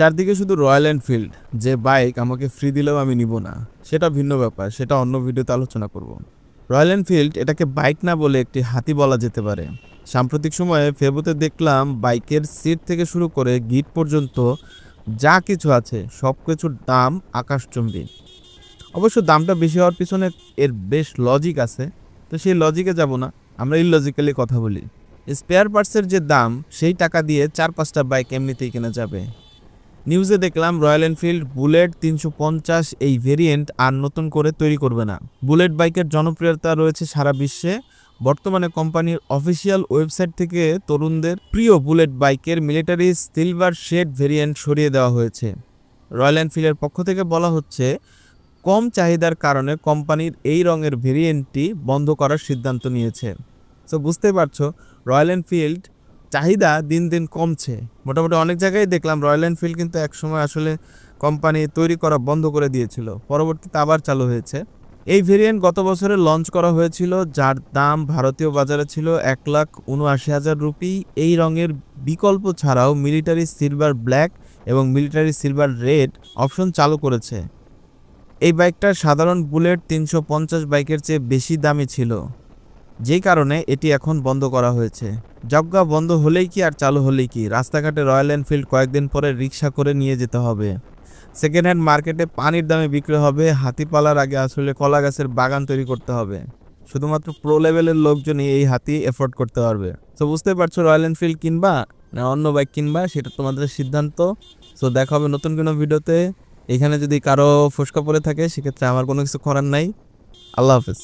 চারদিকে শুধু royal Enfield, যে বাইক আমাকে ফ্রি দিলেও আমি নিব না, সেটা ভিন্ন ব্যাপার, সেটা অন্য ভিডিওতে আলোচনা করব। রয়্যাল এনফিল্ড এটাকে বাইক না বলে একটি হাতি বলা যেতে পারে। সাম্প্রতিক সময়ে ফেসবুকে দেখলাম বাইকের সিট থেকে শুরু করে গিট পর্যন্ত যা কিছু আছে সব কিছুর দাম আকাশচুম্বী। অবশ্য দামটা বেশি হওয়ার পিছনে এর বেশ লজিক আছে, তো সেই লজিকে যাব না, আমরা ইললজিক্যালি কথা বলি। স্পেয়ার পার্টসের যে দাম, সেই টাকা দিয়ে 4-5টা বাইক এমনিতেই কেনা যাবে। নিউজে দেখলাম রয়্যাল এনফিল্ড বুলেট 350 এই ভেরিয়েন্ট আর নতুন করে তৈরি করবে না। বুলেট বাইকের জনপ্রিয়তা রয়েছে সারা বিশ্বে। বর্তমানে কোম্পানির অফিসিয়াল ওয়েবসাইট থেকে তরুণদের প্রিয় বুলেট বাইকের মিলিটারি সিলভার শেড ভেরিয়েন্ট সরিয়ে দেওয়া হয়েছে। রয়্যাল এনফিল্ডের পক্ষ থেকে বলা হচ্ছে, কম চাহিদার কারণে কোম্পানির এই রঙের ভেরিয়েন্টটি বন্ধ করার সিদ্ধান্ত নিয়েছে। তো বুঝতেই পারছো, রয়্যাল এনফিল্ড চাহিদা দিন দিন কমছে। মোটামুটি অনেক জায়গায় দেখলাম রয়্যাল এনফিল্ড কিন্তু একসময় আসলে কোম্পানি তৈরি করা বন্ধ করে দিয়েছিল, পরবর্তীতে আবার চালু হয়েছে। এই ভেরিয়েন্ট গত বছরে লঞ্চ করা হয়েছিল, যার দাম ভারতীয় বাজারে ছিল 1,79,000 রুপি। এই রঙের বিকল্প ছাড়াও মিলিটারি সিলভার ব্ল্যাক এবং মিলিটারি সিলভার রেড অপশন চালু করেছে। এই বাইকটা সাধারণ বুলেট 350 বাইকের চেয়ে বেশি দামি ছিল, যেই কারণে এটি এখন বন্ধ করা হয়েছে। যজ্ঞা বন্ধ হলেই কি আর চালু হলেই কি, রাস্তাঘাটে রয়্যাল এনফিল্ড কয়েকদিন পরে রিক্সা করে নিয়ে যেতে হবে। সেকেন্ড হ্যান্ড মার্কেটে পানির দামে বিক্রি হবে। হাতি পালার আগে আসলে কলা গাছের বাগান তৈরি করতে হবে। শুধুমাত্র প্রো লেভেলের লোকজনই এই হাতি এফোর্ড করতে পারবে। তো বুঝতে পারছো, রয়্যাল এনফিল্ড কিনবা না অন্য বাইক কিনবা, সেটা তোমাদের সিদ্ধান্ত। তো দেখা হবে নতুন কোনো ভিডিওতে। এখানে যদি কারো ফসকা পড়ে থাকে, সেক্ষেত্রে আমার কোনো কিছু করার নাই। আল্লাহ হাফেজ।